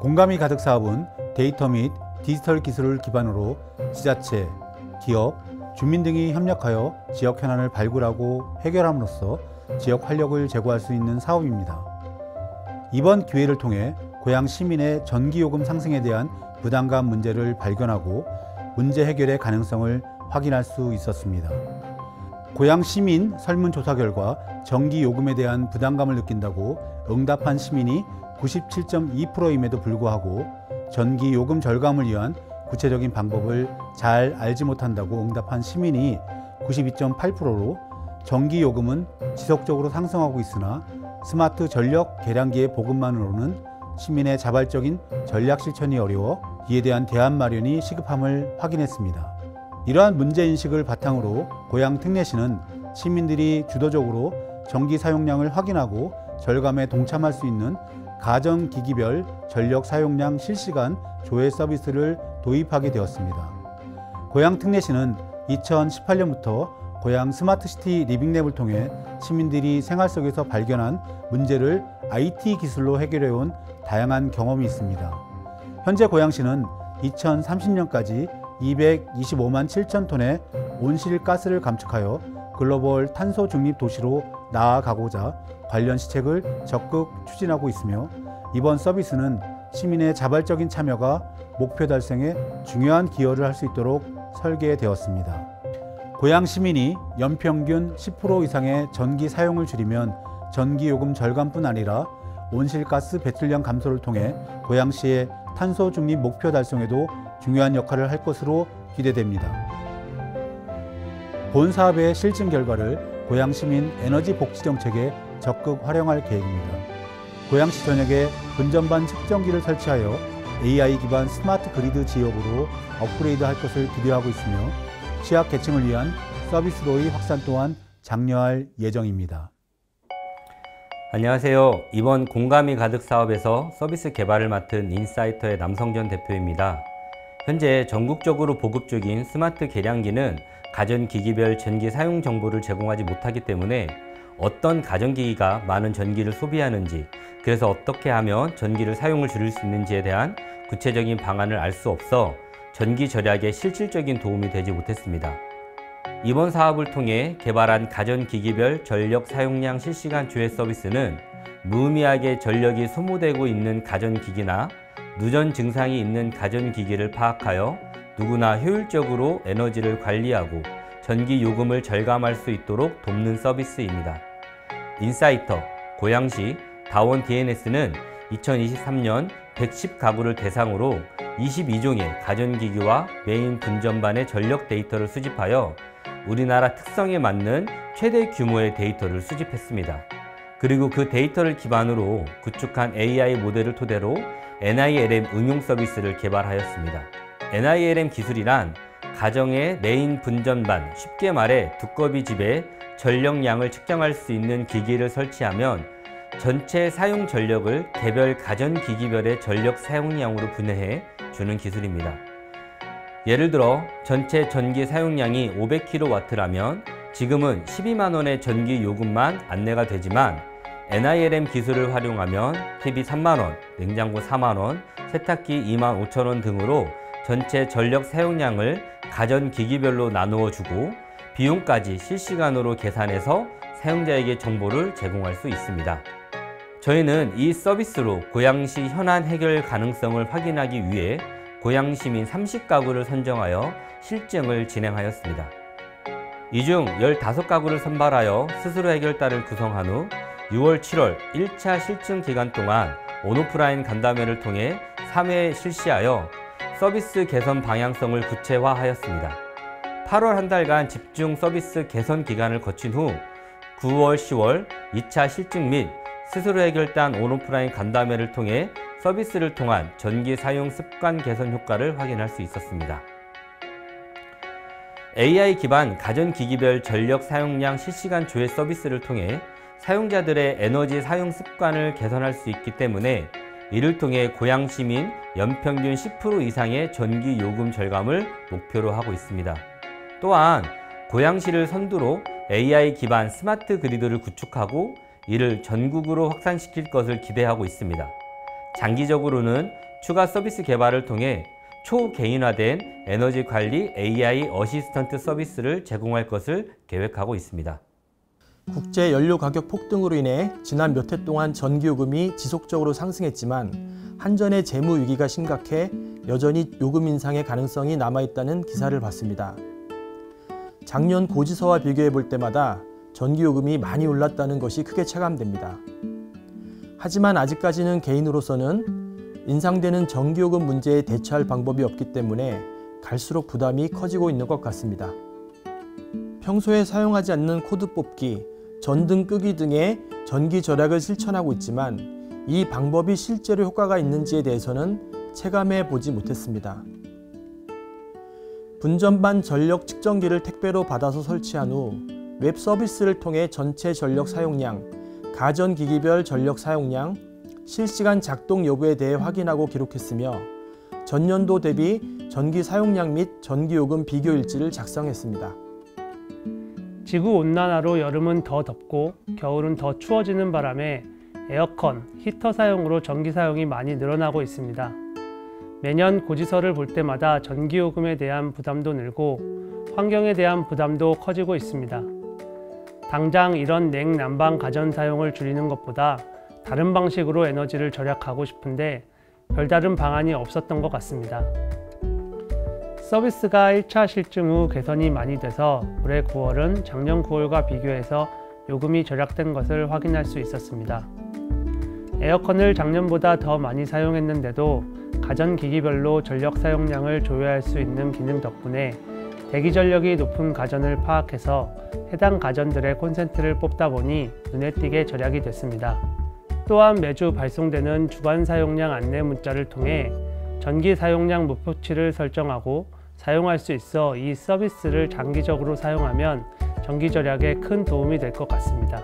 공감이 가득 사업은 데이터 및 디지털 기술을 기반으로 지자체, 기업, 주민 등이 협력하여 지역 현안을 발굴하고 해결함으로써 지역 활력을 제고할 수 있는 사업입니다. 이번 기회를 통해 고양 시민의 전기요금 상승에 대한 부담감 문제를 발견하고 문제 해결의 가능성을 확인할 수 있었습니다. 고양 시민 설문조사 결과 전기요금에 대한 부담감을 느낀다고 응답한 시민이 97.2%임에도 불구하고 전기요금 절감을 위한 구체적인 방법을 잘 알지 못한다고 응답한 시민이 92.8%로 전기요금은 지속적으로 상승하고 있으나 스마트 전력 계량기의 보급만으로는 시민의 자발적인 전략 실천이 어려워 이에 대한 대안 마련이 시급함을 확인했습니다. 이러한 문제인식을 바탕으로 고양 특례시는 시민들이 주도적으로 전기 사용량을 확인하고 절감에 동참할 수 있는 가정기기별 전력 사용량 실시간 조회 서비스를 도입하게 되었습니다. 고양 특례시는 2018년부터 고양 스마트시티 리빙랩을 통해 시민들이 생활 속에서 발견한 문제를 IT 기술로 해결해온 다양한 경험이 있습니다. 현재 고양시는 2030년까지 225만 7천 톤의 온실가스를 감축하여 글로벌 탄소 중립 도시로 나아가고자 관련 시책을 적극 추진하고 있으며 이번 서비스는 시민의 자발적인 참여가 목표 달성에 중요한 기여를 할 수 있도록 설계되었습니다. 고양 시민이 연평균 10% 이상의 전기 사용을 줄이면 전기요금 절감뿐 아니라 온실가스 배출량 감소를 통해 고양시의 탄소 중립 목표 달성에도 중요한 역할을 할 것으로 기대됩니다. 본 사업의 실증 결과를 고양시민 에너지 복지 정책에 적극 활용할 계획입니다. 고양시 전역에 분전반 측정기를 설치하여 AI 기반 스마트 그리드 지역으로 업그레이드할 것을 기대하고 있으며 취약계층을 위한 서비스로의 확산 또한 장려할 예정입니다. 안녕하세요. 이번 공감이 가득 사업에서 서비스 개발을 맡은 인사이터의 남성전 대표입니다. 현재 전국적으로 보급 중인 스마트 계량기는 가전기기별 전기 사용 정보를 제공하지 못하기 때문에 어떤 가전기기가 많은 전기를 소비하는지, 그래서 어떻게 하면 전기를 사용을 줄일 수 있는지에 대한 구체적인 방안을 알 수 없어 전기 절약에 실질적인 도움이 되지 못했습니다. 이번 사업을 통해 개발한 가전기기별 전력 사용량 실시간 조회 서비스는 무의미하게 전력이 소모되고 있는 가전기기나 누전 증상이 있는 가전기기를 파악하여 누구나 효율적으로 에너지를 관리하고 전기 요금을 절감할 수 있도록 돕는 서비스입니다. 인사이터, 고양시, 다원 DNS는 2023년 110가구를 대상으로 22종의 가전기기와 메인 분전반의 전력 데이터를 수집하여 우리나라 특성에 맞는 최대 규모의 데이터를 수집했습니다. 그리고 그 데이터를 기반으로 구축한 AI 모델을 토대로 NILM 응용 서비스를 개발하였습니다. NILM 기술이란 가정의 메인 분전반, 쉽게 말해 두꺼비 집에 전력량을 측정할 수 있는 기기를 설치하면 전체 사용 전력을 개별 가전기기별의 전력 사용량으로 분해해 주는 기술입니다. 예를 들어 전체 전기 사용량이 500kW라면 지금은 12만 원의 전기 요금만 안내가 되지만 NILM 기술을 활용하면 TV 3만 원, 냉장고 4만 원, 세탁기 2만 5천 원 등으로 전체 전력 사용량을 가전기기별로 나누어 주고 비용까지 실시간으로 계산해서 사용자에게 정보를 제공할 수 있습니다. 저희는 이 서비스로 고양시 현안 해결 가능성을 확인하기 위해 고양시민 30가구를 선정하여 실증을 진행하였습니다. 이 중 15가구를 선발하여 스스로 해결단을 구성한 후 6월, 7월 1차 실증 기간 동안 온오프라인 간담회를 통해 3회 실시하여 서비스 개선 방향성을 구체화하였습니다. 8월 한 달간 집중 서비스 개선 기간을 거친 후 9월, 10월 2차 실증 및 스스로 해결단 온오프라인 간담회를 통해 서비스를 통한 전기 사용 습관 개선 효과를 확인할 수 있었습니다. AI 기반 가전기기별 전력 사용량 실시간 조회 서비스를 통해 사용자들의 에너지 사용 습관을 개선할 수 있기 때문에 이를 통해 고양시민 연평균 10% 이상의 전기 요금 절감을 목표로 하고 있습니다. 또한 고양시를 선두로 AI 기반 스마트 그리드를 구축하고 이를 전국으로 확산시킬 것을 기대하고 있습니다. 장기적으로는 추가 서비스 개발을 통해 초개인화된 에너지 관리 AI 어시스턴트 서비스를 제공할 것을 계획하고 있습니다. 국제 연료 가격 폭등으로 인해 지난 몇 해 동안 전기요금이 지속적으로 상승했지만 한전의 재무 위기가 심각해 여전히 요금 인상의 가능성이 남아있다는 기사를 봤습니다. 작년 고지서와 비교해 볼 때마다 전기요금이 많이 올랐다는 것이 크게 체감됩니다. 하지만 아직까지는 개인으로서는 인상되는 전기요금 문제에 대처할 방법이 없기 때문에 갈수록 부담이 커지고 있는 것 같습니다. 평소에 사용하지 않는 코드 뽑기, 전등 끄기 등의 전기 절약을 실천하고 있지만 이 방법이 실제로 효과가 있는지에 대해서는 체감해 보지 못했습니다. 분전반 전력 측정기를 택배로 받아서 설치한 후 웹 서비스를 통해 전체 전력 사용량, 가전기기별 전력 사용량, 실시간 작동 여부에 대해 확인하고 기록했으며 전년도 대비 전기 사용량 및 전기요금 비교 일지를 작성했습니다. 지구온난화로 여름은 더 덥고 겨울은 더 추워지는 바람에 에어컨, 히터 사용으로 전기 사용이 많이 늘어나고 있습니다. 매년 고지서를 볼 때마다 전기요금에 대한 부담도 늘고 환경에 대한 부담도 커지고 있습니다. 당장 이런 냉난방 가전 사용을 줄이는 것보다 다른 방식으로 에너지를 절약하고 싶은데 별다른 방안이 없었던 것 같습니다. 서비스가 1차 실증 후 개선이 많이 돼서 올해 9월은 작년 9월과 비교해서 요금이 절약된 것을 확인할 수 있었습니다. 에어컨을 작년보다 더 많이 사용했는데도 가전기기별로 전력 사용량을 조회할 수 있는 기능 덕분에 대기전력이 높은 가전을 파악해서 해당 가전들의 콘센트를 뽑다 보니 눈에 띄게 절약이 됐습니다. 또한 매주 발송되는 주간 사용량 안내 문자를 통해 전기 사용량 목표치를 설정하고 사용할 수 있어 이 서비스를 장기적으로 사용하면 전기 절약에 큰 도움이 될 것 같습니다.